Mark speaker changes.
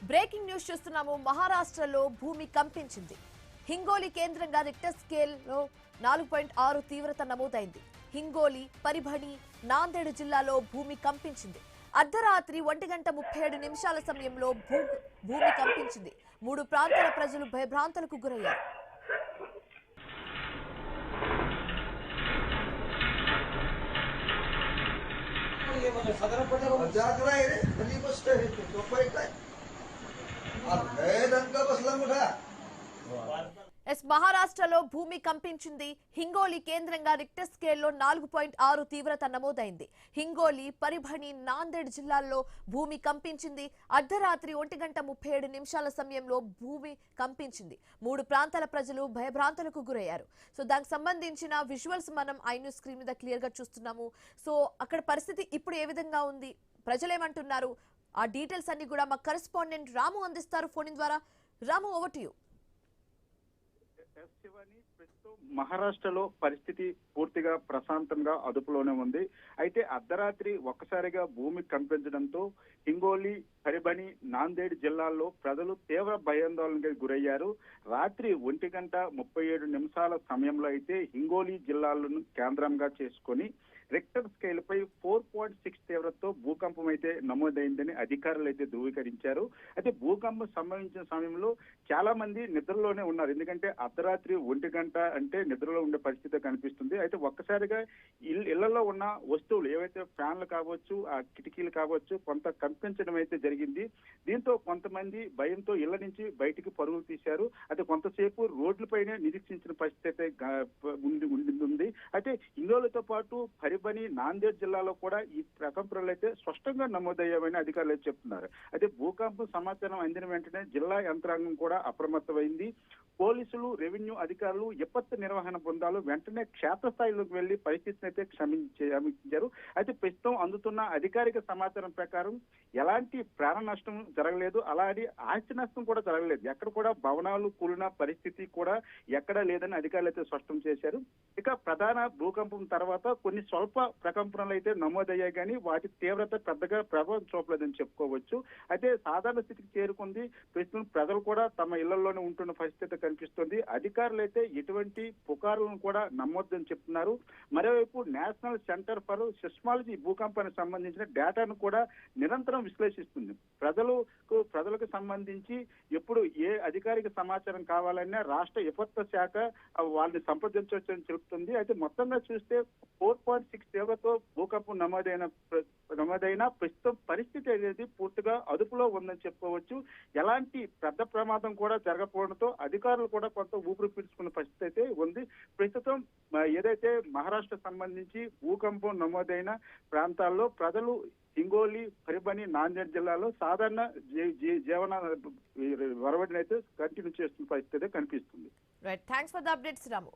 Speaker 1: Breaking news చూస్తున్నాము. మహారాష్ట్రలో భూమి కంపించింది. హింగోలి కేంద్రంగా రిక్టర్ స్కేల్లో 4.6 తీవ్రత నమోదైంది. హింగోలి, పరిభణి, నాందేడ్ జిల్లాలో భూమి కంపించింది. అర్ధరాత్రి 1:37 సమయంలో భూమి కంపించింది. 3 ప్రాంతాల ప్రజలు భయభ్రాంతులకు గురయ్యారు. మహారాష్ట్రలో భూమి కంపించింది. హింగోలి కేంద్రంగా రిక్టర్ స్కేల్లో 4.6 తీవ్రత నమోదైంది. హింగోలి, పరిభణి, నాందేడ్ జిల్లాల్లో భూమి కంపించింది. అర్ధరాత్రి 1:37 సమయంలో భూమి కంపించింది. 3 ప్రాంతాల ప్రజలు భయభ్రాంతులకు గురయ్యారు. సో దానికి సంబంధించిన విజువల్స్ మనం ఐన్యూస్ స్క్రీన్ మీద క్లియర్ గా చూస్తున్నాము. సో అక్కడ పరిస్థితి ఇప్పుడు ఏ విధంగా ఉంది, ప్రజలేమంటున్నారు, ఆ డీటెయిల్స్ అన్ని కూడా మా కరెస్పాండెంట్ రాము అందిస్తారు ఫోన్ ద్వారా. రాము, ఓవర్ టు యు.
Speaker 2: మహారాష్ట్రలో పరిస్థితి పూర్తిగా ప్రశాంతంగా అదుపులోనే ఉంది. అయితే అర్ధరాత్రి ఒక్కసారిగా భూమి కంపించడంతో హింగోలి, పరిభణి, నాందేడ్ జిల్లాల్లో ప్రజలు తీవ్ర భయాందోళనకు గురయ్యారు. రాత్రి 1:37 సమయంలో అయితే హింగోలి జిల్లాలను కేంద్రంగా చేసుకొని రిక్టర్ స్కేల్ పై 4.6 తీవ్రతతో భూకంపం అయితే నమోదైందని అధికారులు అయితే ధృవీకరించారు. అయితే భూకంపం సంభవించిన సమయంలో చాలా మంది నిద్రలోనే ఉన్నారు. ఎందుకంటే అర్ధరాత్రి 1 అంటే నిద్రలో ఉండే పరిస్థితి కనిపిస్తుంది. అయితే ఒక్కసారిగా ఇళ్లలో ఉన్న వస్తువులు ఏవైతే ఫ్యాన్లు కావచ్చు, ఆ కిటికీలు కావచ్చు, కొంత కంపించడం అయితే జరిగింది. దీంతో కొంతమంది భయంతో ఇళ్ల నుంచి బయటికి పరుగులు తీశారు. అయితే కొంతసేపు రోడ్లపైనే నిరీక్షించిన పరిస్థితి అయితే ఉంది. అయితే ఇందులతో పాటు పరిభణి, నాందేడ్ జిల్లాలో కూడా ఈ ప్రకంపనలు అయితే స్పష్టంగా నమోదయ్యామని అధికారులు అయితే చెప్తున్నారు. అయితే భూకంపం సమాచారం అందిన వెంటనే జిల్లా యంత్రాంగం కూడా అప్రమత్తమైంది. పోలీసులు, రెవెన్యూ అధికారులు విపత్తు నిర్వహణ బృందాలు వెంటనే క్షేత్రస్థాయిలోకి వెళ్లి పరిస్థితిని అయితే సమీక్షించారు. అయితే ప్రస్తుతం అందుతున్న అధికారిక సమాచారం ప్రకారం ఎలాంటి ప్రాణ నష్టం జరగలేదు, అలాగే ఆస్తి నష్టం కూడా జరగలేదు. ఎక్కడ కూడా భవనాలు కూలిన పరిస్థితి కూడా ఎక్కడా లేదని అధికారులు అయితే స్పష్టం చేశారు. ఇక ప్రధాన భూకంపం తర్వాత కొన్ని స్వల్ప ప్రకంపనలు అయితే నమోదయ్యాయి, కానీ వాటి తీవ్రత పెద్దగా ప్రభావం చూపలేదని చెప్పుకోవచ్చు. అయితే సాధారణ స్థితికి చేరుకుంది. ప్రస్తుతం ప్రజలు కూడా తమ ఇళ్లలోనే ఉంటున్న పరిస్థితి కనిపిస్తుంది. అధికారులు అయితే ఎటువంటి పుకార్లను కూడా నమ్మొద్దని చెప్తున్నారు. మరోవైపు నేషనల్ సెంటర్ ఫర్ సిస్మాలజీ భూకంపానికి సంబంధించిన డేటాను కూడా నిరంతరం విశ్లేషిస్తుంది. ప్రజలకు సంబంధించి ఎప్పుడు ఏ అధికారిక సమాచారం కావాలన్నా రాష్ట్ర విపత్తు శాఖ వాళ్ళని సంప్రదించవచ్చని చెబుతుంది. అయితే మొత్తంగా చూస్తే 4.6 తీవ్రతతో భూకంపం నమోదైన ప్రస్తుతం పరిస్థితి అనేది పూర్తిగా అదుపులో ఉందని చెప్పుకోవచ్చు. ఎలాంటి పెద్ద ప్రమాదం కూడా జరగకపోవడంతో అధికారులు కూడా కొంత ఊపిరి పీల్చుకున్న పరిస్థితి అయితే ఉంది. ప్రస్తుతం ఏదైతే మహారాష్ట్ర సంబంధించి భూకంపం నమోదైన ప్రాంతాల్లో ప్రజలు హింగోలి, పరిభణి, నాందేడ్ జిల్లాలో సాధారణ జీవన వరవడిని అయితే కంటిన్యూ చేస్తున్న పరిస్థితి కనిపిస్తుంది.
Speaker 1: Right, thanks for the updates Ramu.